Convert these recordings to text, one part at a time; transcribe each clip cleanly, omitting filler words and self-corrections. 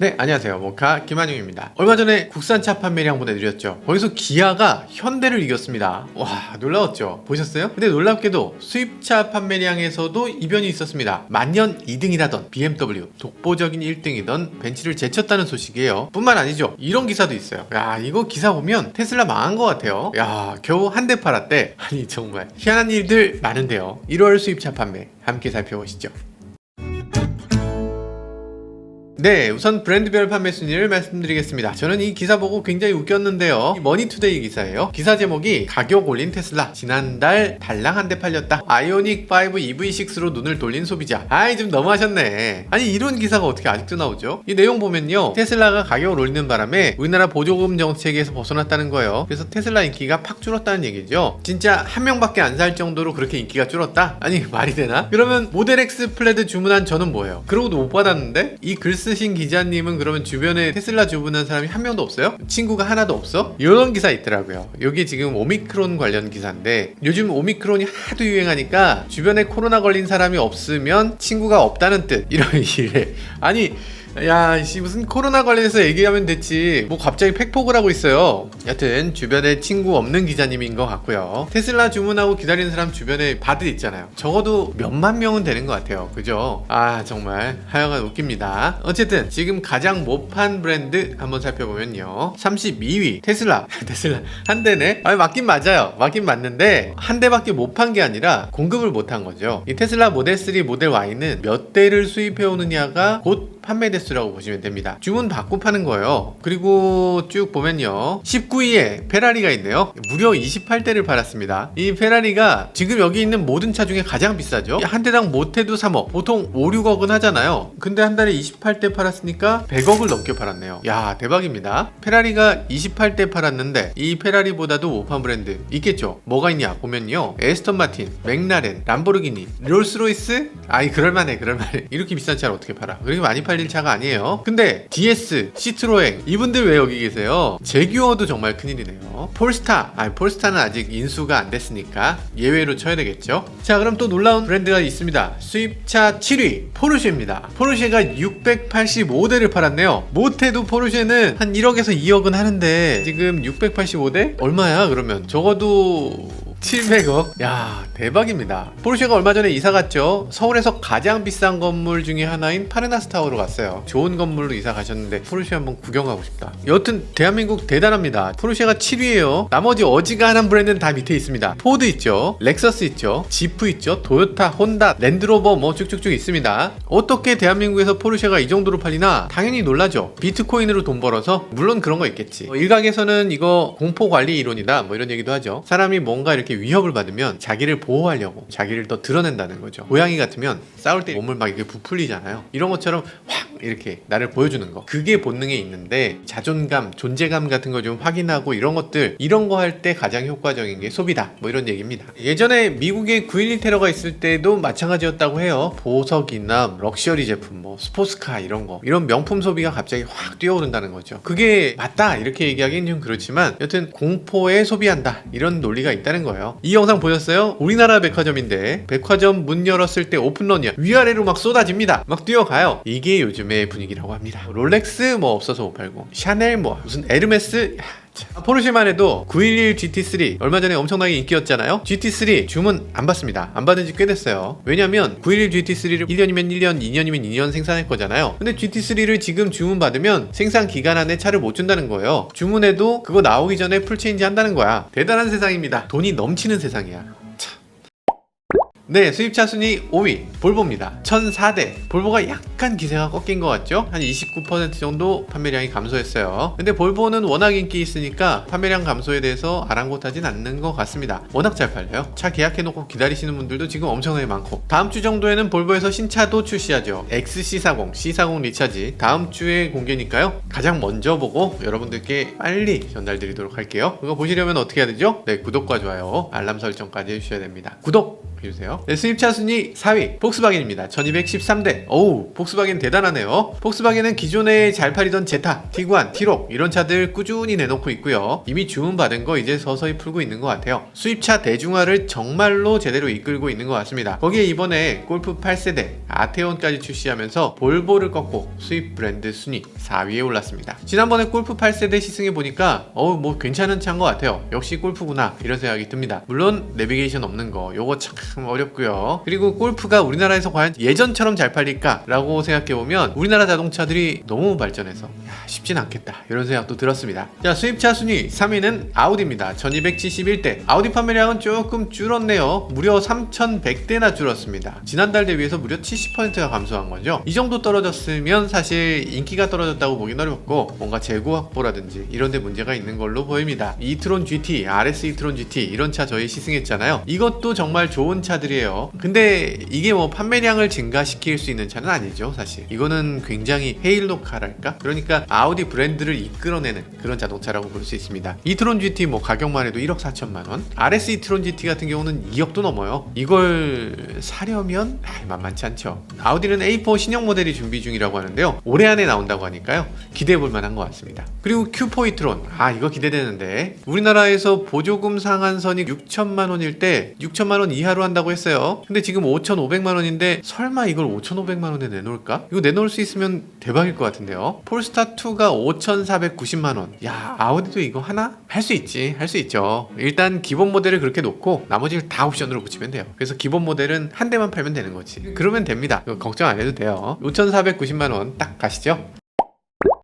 네, 안녕하세요. 모카 김한용입니다. 얼마 전에 국산차 판매량 보내드렸죠. 거기서 기아가 현대를 이겼습니다. 와, 놀라웠죠? 보셨어요? 근데 놀랍게도 수입차 판매량에서도 이변이 있었습니다. 만년 2등이라던 BMW, 독보적인 1등이던 벤츠를 제쳤다는 소식이에요. 뿐만 아니죠. 이런 기사도 있어요. 야, 이거 기사 보면 테슬라 망한 것 같아요. 야, 겨우 한 대 팔았대. 아니, 정말 희한한 일들 많은데요. 1월 수입차 판매 함께 살펴보시죠. 네, 우선 브랜드별 판매 순위를 말씀드리겠습니다. 저는 이 기사 보고 굉장히 웃겼는데요. 이 머니투데이 기사예요. 기사 제목이 가격 올린 테슬라 지난달 달랑 한 대 팔렸다. 아이오닉 5 EV6로 눈을 돌린 소비자. 아이, 좀 너무하셨네. 아니, 이런 기사가 어떻게 아직도 나오죠? 이 내용 보면요, 테슬라가 가격을 올리는 바람에 우리나라 보조금 정책에서 벗어났다는 거예요. 그래서 테슬라 인기가 팍 줄었다는 얘기죠. 진짜 한 명밖에 안 살 정도로 그렇게 인기가 줄었다? 아니, 말이 되나? 그러면 모델 X 플레드 주문한 저는 뭐예요? 그러고도 못 받았는데? 이 글 쓰신 기자님은 그러면 주변에 테슬라 주문한 사람이 한 명도 없어요? 친구가 하나도 없어? 이런 기사 있더라고요. 여기 지금 오미크론 관련 기사인데, 요즘 오미크론이 하도 유행하니까 주변에 코로나 걸린 사람이 없으면 친구가 없다는 뜻, 이런 일에 아니, 야, 씨, 무슨 코로나 관련해서 얘기하면 됐지 뭐 갑자기 팩폭을 하고 있어요. 여튼 주변에 친구 없는 기자님인 것 같고요. 테슬라 주문하고 기다리는 사람 주변에 바드 있잖아요. 적어도 몇만 명은 되는 것 같아요. 그죠? 아, 정말 하여간 웃깁니다. 어쨌든 지금 가장 못 판 브랜드 한번 살펴보면요, 32위 테슬라. 테슬라 한 대네. 아, 맞긴 맞아요. 맞긴 맞는데 한 대밖에 못 판 게 아니라 공급을 못 한 거죠. 이 테슬라 모델 3, 모델 Y는 몇 대를 수입해 오느냐가 곧 판매 대수라고 보시면 됩니다. 주문 받고 파는 거예요. 그리고 쭉 보면요, 19위에 페라리가 있네요. 무려 28대를 팔았습니다. 이 페라리가 지금 여기 있는 모든 차 중에 가장 비싸죠. 한 대당 못해도 3억, 보통 5, 6억은 하잖아요. 근데 한 달에 28대 팔았으니까 100억을 넘게 팔았네요. 야, 대박입니다. 페라리가 28대 팔았는데 이 페라리보다도 못 판 브랜드 있겠죠. 뭐가 있냐 보면요, 에스턴 마틴, 맥라렌, 람보르기니, 롤스로이스. 아이, 그럴만해. 이렇게 비싼 차를 어떻게 팔아? 그렇게 많이 팔릴 차가 아니에요. 근데 DS, 시트로엥, 이분들 왜 여기 계세요? 제규어도 정말 큰일이네요. 폴스타, 폴스타는 아직 인수가 안 됐으니까 예외로 쳐야 되겠죠. 자, 그럼 또 놀라운 브랜드가 있습니다. 수입차 7위 포르쉐입니다. 포르쉐가 685대를 팔았네요. 못해도 포르쉐는 한 1억에서 2억은 하는데 지금 685대? 얼마야 그러면? 적어도 700억? 야, 대박입니다. 포르쉐가 얼마 전에 이사 갔죠. 서울에서 가장 비싼 건물 중에 하나인 파르나스 타워로 갔어요. 좋은 건물로 이사 가셨는데 포르쉐 한번 구경하고 싶다. 여튼 대한민국 대단합니다. 포르쉐가 7위예요. 나머지 어지간한 브랜드는 다 밑에 있습니다. 포드 있죠, 렉서스 있죠, 지프 있죠, 토요타, 혼다, 랜드로버 뭐 쭉쭉쭉 있습니다. 어떻게 대한민국에서 포르쉐가 이 정도로 팔리나 당연히 놀라죠. 비트코인으로 돈 벌어서? 물론 그런 거 있겠지. 일각에서는 이거 공포 관리 이론이다 뭐 이런 얘기도 하죠. 사람이 뭔가 이렇게 위협을 받으면 자기를 보호하려고 자기를 더 드러낸다는 거죠. 고양이 같으면 싸울 때 몸을 막 이렇게 부풀리잖아요. 이런 것처럼 확 이렇게 나를 보여주는 거, 그게 본능에 있는데 자존감, 존재감 같은 거 좀 확인하고 이런 것들, 이런 거 할 때 가장 효과적인 게 소비다 뭐 이런 얘기입니다. 예전에 미국에 9.11 테러가 있을 때도 마찬가지였다고 해요. 보석이나 럭셔리 제품, 뭐 스포츠카 이런 거, 이런 명품 소비가 갑자기 확 뛰어오른다는 거죠. 그게 맞다 이렇게 얘기하기는 좀 그렇지만 여튼 공포에 소비한다 이런 논리가 있다는 거예요. 이 영상 보셨어요? 우리나라 백화점인데 백화점 문 열었을 때 오픈런이야. 위아래로 막 쏟아집니다. 막 뛰어가요. 이게 요즘의 분위기라고 합니다. 롤렉스 뭐 없어서 못 팔고, 샤넬 뭐 무슨 에르메스. 포르쉐만 해도 911 GT3 얼마 전에 엄청나게 인기였잖아요. GT3 주문 안 받습니다. 안 받은 지 꽤 됐어요. 왜냐면 911 GT3를 1년이면 1년, 2년이면 2년 생산할 거잖아요. 근데 GT3를 지금 주문 받으면 생산 기간 안에 차를 못 준다는 거예요. 주문해도 그거 나오기 전에 풀체인지 한다는 거야. 대단한 세상입니다. 돈이 넘치는 세상이야. 네, 수입차 순위 5위 볼보입니다. 1004대. 볼보가 약간 기세가 꺾인 것 같죠? 한 29% 정도 판매량이 감소했어요. 근데 볼보는 워낙 인기 있으니까 판매량 감소에 대해서 아랑곳하진 않는 것 같습니다. 워낙 잘 팔려요. 차 계약해놓고 기다리시는 분들도 지금 엄청나게 많고, 다음 주 정도에는 볼보에서 신차도 출시하죠. XC40, C40 리차지 다음 주에 공개니까요. 가장 먼저 보고 여러분들께 빨리 전달드리도록 할게요. 그거 보시려면 어떻게 해야 되죠? 네, 구독과 좋아요, 알람 설정까지 해주셔야 됩니다. 구독! 해주세요. 네, 수입차 순위 4위 폭스바겐입니다. 1213대. 어우, 폭스바겐 대단하네요. 폭스바겐은 기존에 잘 팔리던 제타, 티구안, 티록 이런 차들 꾸준히 내놓고 있고요. 이미 주문받은 거 이제 서서히 풀고 있는 것 같아요. 수입차 대중화를 정말로 제대로 이끌고 있는 것 같습니다. 거기에 이번에 골프 8세대, 아테온까지 출시하면서 볼보를 꺾고 수입 브랜드 순위 4위에 올랐습니다. 지난번에 골프 8세대 시승해 보니까 뭐 괜찮은 차인 것 같아요. 역시 골프구나 이런 생각이 듭니다. 물론 내비게이션 없는 거 요거 참 어렵고요. 그리고 골프가 우리나라에서 과연 예전처럼 잘 팔릴까 라고 생각해보면 우리나라 자동차들이 너무 발전해서 쉽진 않겠다 이런 생각도 들었습니다. 자, 수입차 순위 3위는 아우디입니다. 1271대. 아우디 판매량은 조금 줄었네요. 무려 3100대나 줄었습니다. 지난달 대비해서 무려 70%가 감소한 거죠. 이 정도 떨어졌으면 사실 인기가 떨어졌다고 보긴 어렵고 뭔가 재고 확보라든지 이런 데 문제가 있는 걸로 보입니다. 이트론 GT, RS 이트론 GT 이런 차 저희 시승했잖아요. 이것도 정말 좋은 차들이에요. 근데 이게 뭐 판매량을 증가시킬 수 있는 차는 아니죠. 사실 이거는 굉장히 헤일로카랄까? 그러니까 아우디 브랜드를 이끌어내는 그런 자동차라고 볼 수 있습니다. 이트론 GT 뭐 가격만 해도 1억 4천만원, RS 이트론 GT 같은 경우는 2억도 넘어요. 이걸 사려면 만만치 않죠. 아우디는 A4 신형 모델이 준비 중이라고 하는데요. 올해 안에 나온다고 하니까요. 기대해볼 만한 것 같습니다. 그리고 Q4 이트론, 이거 기대되는데 우리나라에서 보조금 상한선이 6천만원일 때 6천만원 이하로 한다고 했어요. 근데 지금 5,500만원인데 설마 이걸 5,500만원에 내놓을까? 이거 내놓을 수 있으면 대박일 것 같은데요. 폴스타2가 5,490만원. 야, 아우디도 이거 하나? 할 수 있지. 할 수 있죠. 일단 기본 모델을 그렇게 놓고 나머지를 다 옵션으로 붙이면 돼요. 그래서 기본 모델은 한 대만 팔면 되는 거지. 그러면 됩니다. 이거 걱정 안 해도 돼요. 5,490만원 딱 가시죠.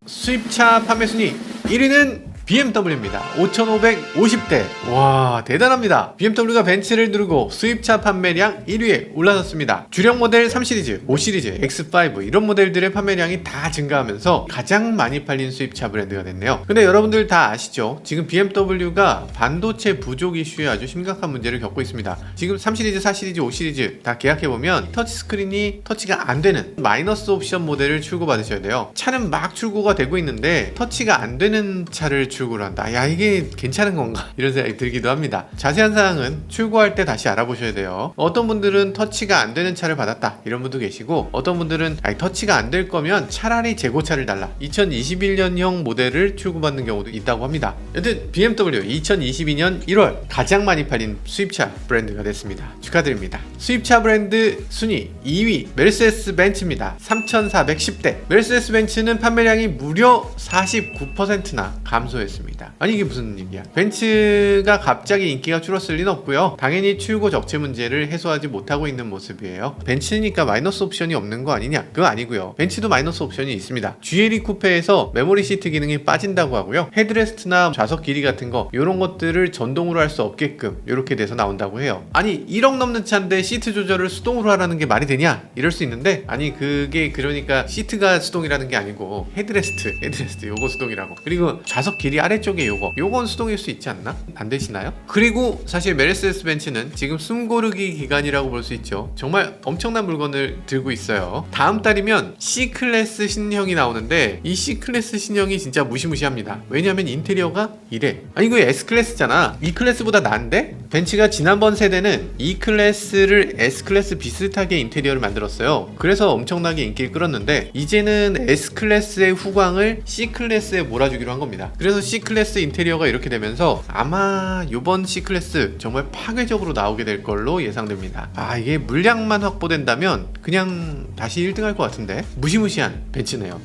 수입차 판매 순위 1위는 BMW입니다. 5,550대. 와, 대단합니다. BMW가 벤츠를 누르고 수입차 판매량 1위에 올라섰습니다. 주력 모델 3시리즈, 5시리즈, X5 이런 모델들의 판매량이 다 증가하면서 가장 많이 팔린 수입차 브랜드가 됐네요. 근데 여러분들 다 아시죠? 지금 BMW가 반도체 부족 이슈에 아주 심각한 문제를 겪고 있습니다. 지금 3시리즈, 4시리즈, 5시리즈 다 계약해보면 터치스크린이 터치가 안 되는 마이너스 옵션 모델을 출고받으셔야 돼요. 차는 막 출고가 되고 있는데 터치가 안 되는 차를 출고를 한다. 야, 이게 괜찮은 건가? 이런 생각이 들기도 합니다. 자세한 사항은 출고할 때 다시 알아보셔야 돼요. 어떤 분들은 터치가 안 되는 차를 받았다 이런 분도 계시고, 어떤 분들은 터치가 안 될 거면 차라리 재고차를 달라 2021년형 모델을 출고받는 경우도 있다고 합니다. 여튼 BMW 2022년 1월 가장 많이 팔린 수입차 브랜드가 됐습니다. 축하드립니다. 수입차 브랜드 순위 2위 메르세데스 벤츠입니다. 3,410대. 메르세데스 벤츠는 판매량이 무려 49%나 감소했습니다. 아니, 이게 무슨 얘기야? 벤츠가 갑자기 인기가 줄었을 리는 없고요. 당연히 출고 적체 문제를 해소하지 못하고 있는 모습이에요. 벤츠니까 마이너스 옵션이 없는 거 아니냐? 그거 아니고요. 벤츠도 마이너스 옵션이 있습니다. GLE 쿠페에서 메모리 시트 기능이 빠진다고 하고요. 헤드레스트나 좌석 길이 같은 거 이런 것들을 전동으로 할 수 없게끔 이렇게 돼서 나온다고 해요. 아니, 1억 넘는 차인데 시트 조절을 수동으로 하라는 게 말이 되냐? 이럴 수 있는데, 아니 그게 그러니까 시트가 수동이라는 게 아니고 헤드레스트 요거 수동이라고. 그리고 좌석 길이 아래쪽에 요건 수동일 수 있지 않나? 안 되시나요? 그리고 사실 메르세데스 벤츠는 지금 숨고르기 기간이라고 볼 수 있죠. 정말 엄청난 물건을 들고 있어요. 다음 달이면 C클래스 신형이 나오는데 이 C클래스 신형이 진짜 무시무시합니다. 왜냐면 인테리어가 이래. 아니, 이거 S클래스잖아. E클래스보다 나은데? 벤츠가 지난번 세대는 E클래스를 S클래스 비슷하게 인테리어를 만들었어요. 그래서 엄청나게 인기를 끌었는데 이제는 S클래스의 후광을 C클래스에 몰아주기로 한 겁니다. 그래서 C클래스 인테리어가 이렇게 되면서 아마 이번 C클래스 정말 파괴적으로 나오게 될 걸로 예상됩니다. 이게 물량만 확보된다면 그냥 다시 1등 할 것 같은데 무시무시한 벤츠네요.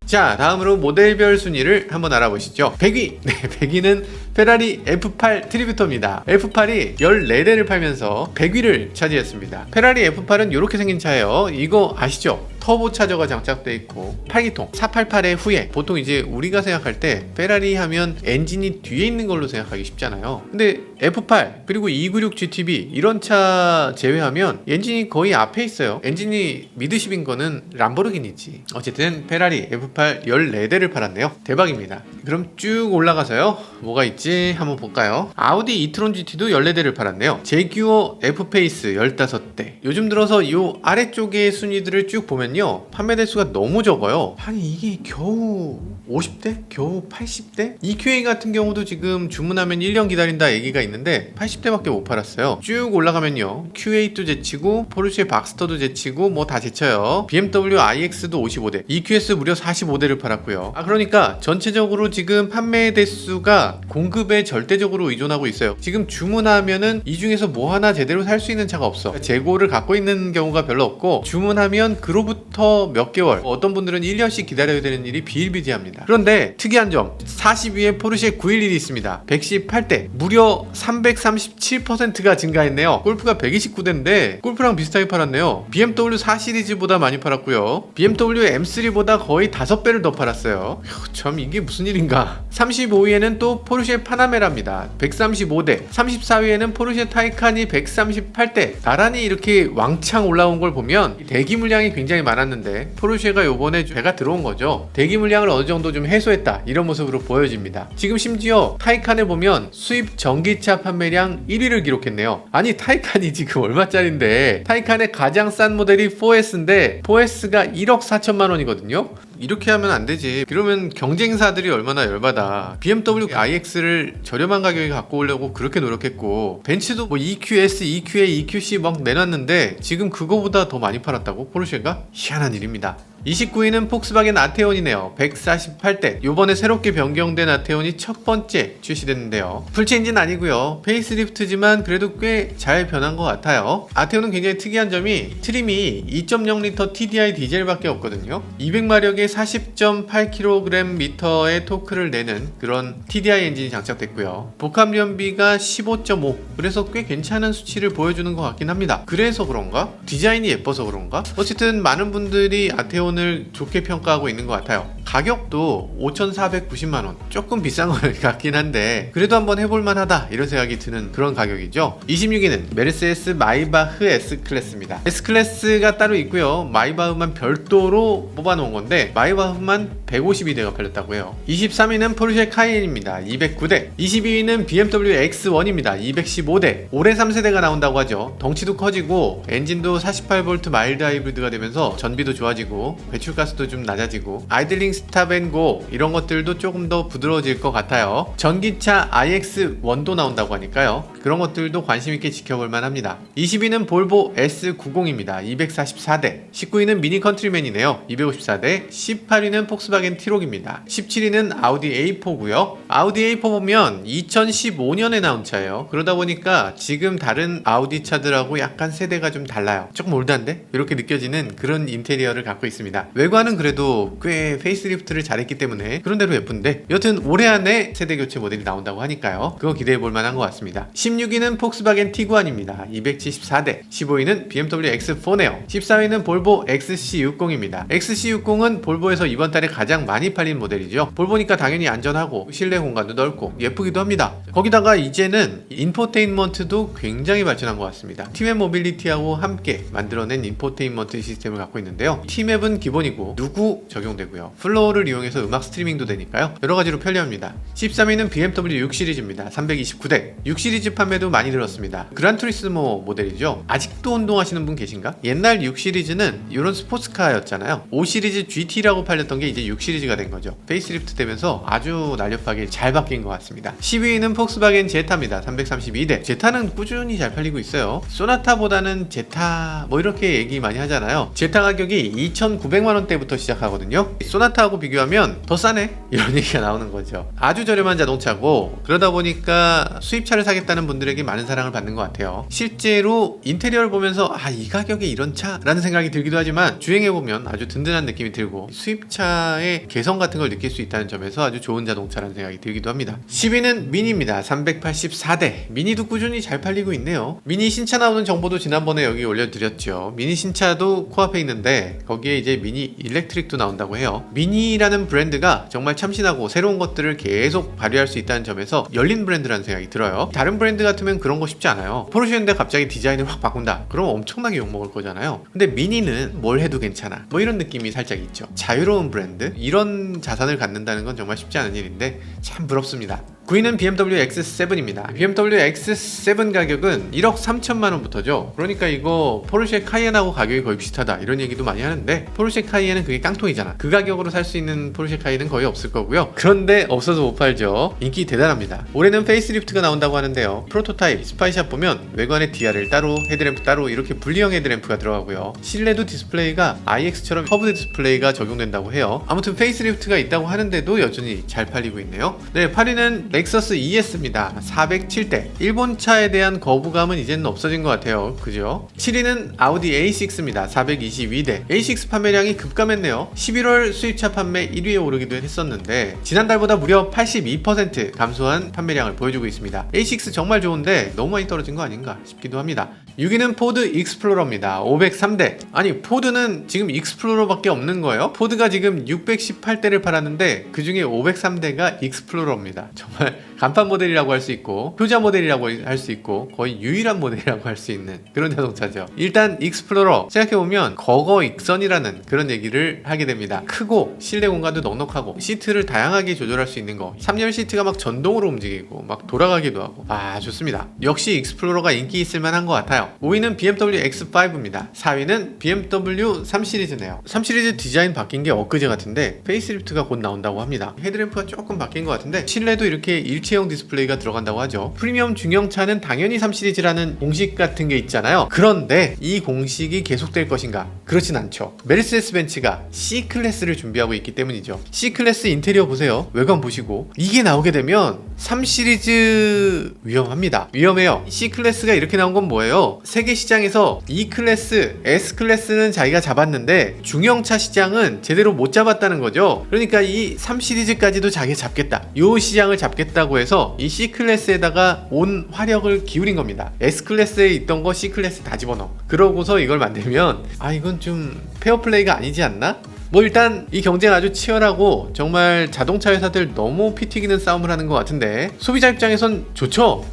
자, 다음으로 모델별 순위를 한번 알아보시죠. 100위! 네, 100위는 페라리 F8 트리뷰터입니다. F8이 14대를 팔면서 100위를 차지했습니다. 페라리 F8은 이렇게 생긴 차예요. 이거 아시죠? 터보 차저가 장착되어 있고 8기통 488의 후에, 보통 이제 우리가 생각할 때 페라리 하면 엔진이 뒤에 있는 걸로 생각하기 쉽잖아요. 근데 F8 그리고 296 GTB 이런 차 제외하면 엔진이 거의 앞에 있어요. 엔진이 미드십인 거는 람보르기니지. 어쨌든 페라리 F8 14대를 팔았네요. 대박입니다. 그럼 쭉 올라가서요, 뭐가 있지 한번 볼까요? 아우디 이트론 GT도 14대를 팔았네요. 제규어 F페이스 15대. 요즘 들어서 이 아래쪽의 순위들을 쭉 보면 보면요, 판매 대수가 너무 적어요. 아니 이게 겨우 50대? 겨우 80대? EQA 같은 경우도 지금 주문하면 1년 기다린다 얘기가 있는데 80대밖에 못 팔았어요. 쭉 올라가면요, Q8도 제치고 포르쉐 박스터도 제치고 뭐 다 제쳐요. BMW iX도 55대, EQS 무려 45대를 팔았고요. 그러니까 전체적으로 지금 판매 대수가 공급에 절대적으로 의존하고 있어요. 지금 주문하면은 이 중에서 뭐 하나 제대로 살 수 있는 차가 없어. 재고를 갖고 있는 경우가 별로 없고, 주문하면 그로부터 몇 개월, 어떤 분들은 1년씩 기다려야 되는 일이 비일비재합니다. 그런데 특이한 점, 40위에 포르쉐 911이 있습니다. 118대, 무려 337%가 증가했네요. 골프가 129대인데 골프랑 비슷하게 팔았네요. BMW 4 시리즈보다 많이 팔았고요. BMW M3보다 거의 5배를 더 팔았어요. 참 이게 무슨 일인가. 35위에는 또 포르쉐 파나메라입니다. 135대. 34위에는 포르쉐 타이칸이 138대. 나란히 이렇게 왕창 올라온 걸 보면 대기 물량이 굉장히 많았는데 포르쉐가 요번에 배가 들어온 거죠. 대기 물량을 어느 정도 좀 해소했다, 이런 모습으로 보여집니다. 지금 심지어 타이칸을 보면 수입 전기차 판매량 1위를 기록했네요. 아니 타이칸이 지금 얼마짜린데, 타이칸의 가장 싼 모델이 4S인데 4S가 1억 4천만 원이거든요. 이렇게 하면 안 되지. 그러면 경쟁사들이 얼마나 열받아. BMW iX를 저렴한 가격에 갖고 오려고 그렇게 노력했고, 벤츠도 뭐 EQS, EQA, EQC 막 내놨는데 지금 그거보다 더 많이 팔았다고? 포르쉐가? 희한한 일입니다. 29위는 폭스바겐 아테온이네요. 148대. 요번에 새롭게 변경된 아테온이 첫 번째 출시됐는데요. 풀체인지는 아니고요, 페이스리프트지만 그래도 꽤 잘 변한 것 같아요. 아테온은 굉장히 특이한 점이 트림이 2.0L TDI 디젤밖에 없거든요. 200마력에 40.8kgm의 토크를 내는 그런 TDI 엔진이 장착됐고요. 복합연비가 15.5, 그래서 꽤 괜찮은 수치를 보여주는 것 같긴 합니다. 그래서 그런가? 디자인이 예뻐서 그런가? 어쨌든 많은 분들이 아테온을 좋게 평가하고 있는 것 같아요. 가격도 5,490만원, 조금 비싼 것 같긴 한데 그래도 한번 해볼만 하다, 이런 생각이 드는 그런 가격이죠. 26위는 메르세데스 마이바흐 S클래스입니다. S클래스가 따로 있고요, 마이바흐만 별도로 뽑아놓은 건데 마이바흐만 152대가 팔렸다고 해요. 23위는 포르쉐 카이엔입니다. 209대. 22위는 BMW X1입니다. 215대. 올해 3세대가 나온다고 하죠. 덩치도 커지고 엔진도 48V 마일드 하이브리드가 되면서 전비도 좋아지고 배출가스도 좀 낮아지고 아이들링 스탑앤고 이런 것들도 조금 더 부드러워질 것 같아요. 전기차 iX1도 나온다고 하니까요, 그런 것들도 관심있게 지켜볼만 합니다. 20위는 볼보 S90입니다. 244대. 19위는 미니 컨트리맨이네요. 254대. 18위는 폭스바겐 티록입니다. 17위는 아우디 A4고요. 아우디 A4 보면 2015년에 나온 차예요. 그러다 보니까 지금 다른 아우디 차들하고 약간 세대가 좀 달라요. 조금 올드한데? 이렇게 느껴지는 그런 인테리어를 갖고 있습니다. 외관은 그래도 꽤 페이스리프트를 잘했기 때문에 그런대로 예쁜데, 여튼 올해 안에 세대 교체 모델이 나온다고 하니까요, 그거 기대해볼 만한 것 같습니다. 16위는 폭스바겐 티구안입니다. 274대. 15위는 BMW X4네요. 14위는 볼보 XC60입니다. XC60은 볼보에서 이번 달에 가장 많이 팔린 모델이죠. 볼보니까 당연히 안전하고 실내 공간도 넓고 예쁘기도 합니다. 거기다가 이제는 인포테인먼트도 굉장히 발전한 것 같습니다. T맵 모빌리티하고 함께 만들어낸 인포테인먼트 시스템을 갖고 있는데요, T맵은 기본이고 누구 적용되고요, 플로어를 이용해서 음악 스트리밍도 되니까요, 여러가지로 편리합니다. 13위는 BMW 6 시리즈입니다. 329대. 6 시리즈 판매도 많이 늘었습니다. 그란투리스모 모델이죠. 아직도 운동하시는 분 계신가? 옛날 6 시리즈는 이런 스포츠카였잖아요. 5 시리즈 GT라고 팔렸던 게 이제 6 시리즈가 된 거죠. 페이스리프트 되면서 아주 날렵하게 잘 바뀐 것 같습니다. 10위는 폭스바겐 제타입니다. 332대. 제타는 꾸준히 잘 팔리고 있어요. 소나타보다는 제타 뭐 이렇게 얘기 많이 하잖아요. 제타 가격이 2,900만원대부터 시작하거든요. 소나타하고 비교하면 더 싸네, 이런 얘기가 나오는 거죠. 아주 저렴한 자동차고, 그러다 보니까 수입차를 사겠다는 분들에게 많은 사랑을 받는 것 같아요. 실제로 인테리어를 보면서 이 가격에 이런 차? 라는 생각이 들기도 하지만 주행해보면 아주 든든한 느낌이 들고 수입차의 개성 같은 걸 느낄 수 있다는 점에서 아주 좋은 자동차라는 생각이 들기도 합니다. 10위는 미니입니다. 384대. 미니도 꾸준히 잘 팔리고 있네요. 미니 신차 나오는 정보도 지난번에 여기 올려드렸죠. 미니 신차도 코앞에 있는데 거기에 이제 미니 일렉트릭도 나온다고 해요. 미니라는 브랜드가 정말 참신하고 새로운 것들을 계속 발휘할 수 있다는 점에서 열린 브랜드라는 생각이 들어요. 다른 브랜드 같으면 그런 거 쉽지 않아요. 포르쉐인데 갑자기 디자인을 확 바꾼다, 그럼 엄청나게 욕먹을 거잖아요. 근데 미니는 뭘 해도 괜찮아, 뭐 이런 느낌이 살짝 있죠. 자유로운 브랜드, 이런 자산을 갖는다는 건 정말 쉽지 않은 일인데 참 부럽습니다. 9위는 BMW X7입니다. BMW X7 가격은 1억 3천만 원부터죠. 그러니까 이거 포르쉐 카이엔하고 가격이 거의 비슷하다 이런 얘기도 많이 하는데, 포르쉐 카이엔은 그게 깡통이잖아. 그 가격으로 살 수 있는 포르쉐 카이엔은 거의 없을 거고요. 그런데 없어서 못 팔죠. 인기 대단합니다. 올해는 페이스리프트가 나온다고 하는데요. 프로토타입 스파이샷 보면 외관에 DRL 따로, 헤드램프 따로 이렇게 분리형 헤드램프가 들어가고요. 실내도 디스플레이가 IX처럼 커브드 디스플레이가 적용된다고 해요. 아무튼 페이스리프트가 있다고 하는데도 여전히 잘 팔리고 있네요. 네, 8위는 렉서스 ES입니다. 407대. 일본 차에 대한 거부감은 이제는 없어진 것 같아요. 그죠? 7위는 아우디 A6입니다. 422대. A6 판매량이 급감했네요. 11월 수입차 판매 1위에 오르기도 했었는데 지난달보다 무려 82% 감소한 판매량을 보여주고 있습니다. A6 정말 좋은데 너무 많이 떨어진 거 아닌가 싶기도 합니다. 6위는 포드 익스플로러입니다. 503대. 아니, 포드는 지금 익스플로러밖에 없는 거예요? 포드가 지금 618대를 팔았는데 그 중에 503대가 익스플로러입니다. 정말 간판 모델이라고 할 수 있고 효자 모델이라고 할 수 있고 거의 유일한 모델이라고 할 수 있는 그런 자동차죠. 일단 익스플로러 생각해보면 거거익선이라는 그런 얘기를 하게 됩니다. 크고 실내 공간도 넉넉하고 시트를 다양하게 조절할 수 있는 거, 3열 시트가 막 전동으로 움직이고 막 돌아가기도 하고, 좋습니다. 역시 익스플로러가 인기 있을 만한 것 같아요. 5위는 BMW X5입니다. 4위는 BMW 3시리즈네요. 3시리즈 디자인 바뀐 게 엊그제 같은데 페이스리프트가 곧 나온다고 합니다. 헤드램프가 조금 바뀐 것 같은데 실내도 이렇게 일체형 디스플레이가 들어간다고 하죠. 프리미엄 중형차는 당연히 3시리즈라는 공식 같은 게 있잖아요. 그런데 이 공식이 계속될 것인가? 그렇진 않죠. 메르세데스 벤츠가 C클래스를 준비하고 있기 때문이죠. C클래스 인테리어 보세요. 외관 보시고 이게 나오게 되면 3시리즈 위험합니다. 위험해요. C클래스가 이렇게 나온 건 뭐예요? 세계 시장에서 E클래스, S클래스는 자기가 잡았는데 중형차 시장은 제대로 못 잡았다는 거죠. 그러니까 이 3시리즈까지도 자기가 잡겠다. 이 시장을 잡겠다고 해서 이 C클래스에다가 온 화력을 기울인 겁니다. S클래스에 있던 거 C클래스 다 집어넣어. 그러고서 이걸 만들면 이건 좀 페어플레이가 아니지 않나? 뭐 일단 이 경쟁 아주 치열하고 정말 자동차 회사들 너무 피 튀기는 싸움을 하는 것 같은데 소비자 입장에선 좋죠.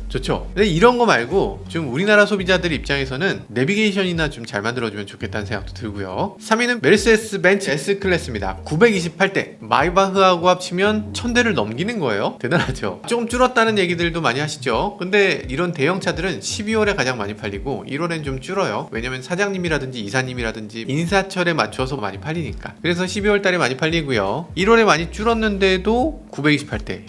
근데 이런 거 말고 좀 우리나라 소비자들 입장에서는 내비게이션이나 좀 잘 만들어주면 좋겠다는 생각도 들고요. 3위는 메르세데스 벤츠 S클래스입니다. 928대. 마이바흐하고 합치면 1000대를 넘기는 거예요. 대단하죠. 조금 줄었다는 얘기들도 많이 하시죠. 근데 이런 대형차들은 12월에 가장 많이 팔리고 1월엔 좀 줄어요. 왜냐면 사장님이라든지 이사님이라든지 인사철에 맞춰서 많이 팔리니까. 그래서 12월 달에 많이 팔리고요. 1월에 많이 줄었는데도 928대.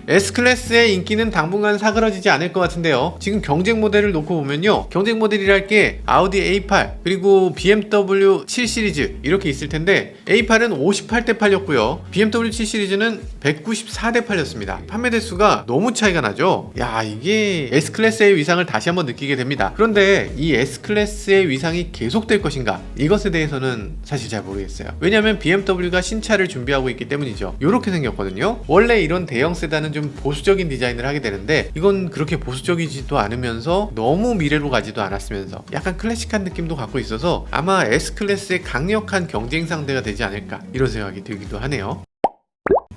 S클래스의 인기는 당분간 사그러지지 않을 것 같은데요. 지금 경쟁 모델을 놓고 보면요. 경쟁 모델이랄 게 아우디 A8 그리고 BMW 7시리즈 이렇게 있을 텐데 A8은 58대 팔렸고요. BMW 7시리즈는 194대 팔렸습니다. 판매 대수가 너무 차이가 나죠. 이게 S클래스의 위상을 다시 한번 느끼게 됩니다. 그런데 이 S클래스의 위상이 계속될 것인가? 이것에 대해서는 사실 잘 모르겠어요. 왜냐면 BMW가 신차를 준비하고 있기 때문이죠. 이렇게 생겼거든요. 원래 이런 대형 세단은 좀 보수적인 디자인을 하게 되는데 이건 그렇게 보수적이지도 않으면서 너무 미래로 가지도 않았으면서 약간 클래식한 느낌도 갖고 있어서 아마 S클래스의 강력한 경쟁 상대가 되지 않을까 이런 생각이 들기도 하네요.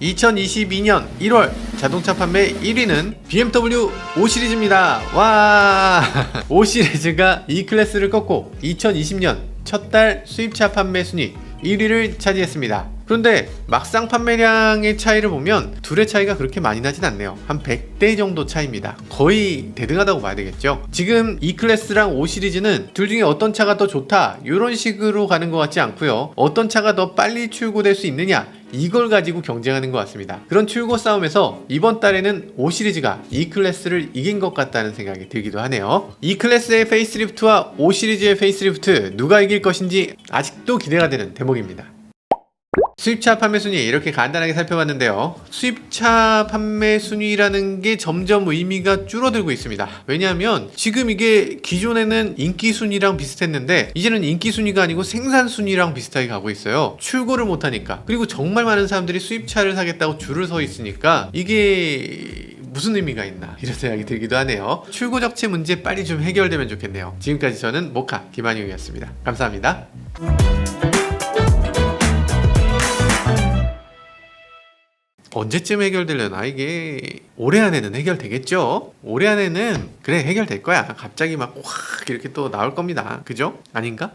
2022년 1월 자동차 판매 1위는 BMW 5시리즈입니다. 5시리즈가 E클래스를 꺾고 2020년 첫 달 수입차 판매 순위 1위를 차지했습니다. 그런데 막상 판매량의 차이를 보면 둘의 차이가 그렇게 많이 나진 않네요. 한 100대 정도 차이입니다. 거의 대등하다고 봐야 되겠죠. 지금 E클래스랑 5시리즈는 둘 중에 어떤 차가 더 좋다 이런 식으로 가는 것 같지 않고요. 어떤 차가 더 빨리 출고될 수 있느냐 이걸 가지고 경쟁하는 것 같습니다. 그런 출고 싸움에서 이번 달에는 5시리즈가 E클래스를 이긴 것 같다는 생각이 들기도 하네요. E클래스의 페이스리프트와 5시리즈의 페이스리프트 누가 이길 것인지 아직도 기대가 되는 대목입니다. 수입차 판매 순위 이렇게 간단하게 살펴봤는데요. 수입차 판매 순위라는 게 점점 의미가 줄어들고 있습니다. 왜냐하면 지금 이게 기존에는 인기 순위랑 비슷했는데 이제는 인기 순위가 아니고 생산 순위랑 비슷하게 가고 있어요. 출고를 못하니까. 그리고 정말 많은 사람들이 수입차를 사겠다고 줄을 서 있으니까 이게 무슨 의미가 있나 이런 생각이 들기도 하네요. 출고 적체 문제 빨리 좀 해결되면 좋겠네요. 지금까지 저는 모카 김한용이었습니다. 감사합니다. 언제쯤 해결되려나? 이게 올해 안에는 해결되겠죠? 올해 안에는 그래 해결될 거야. 갑자기 막 확 이렇게 또 나올 겁니다. 그죠? 아닌가?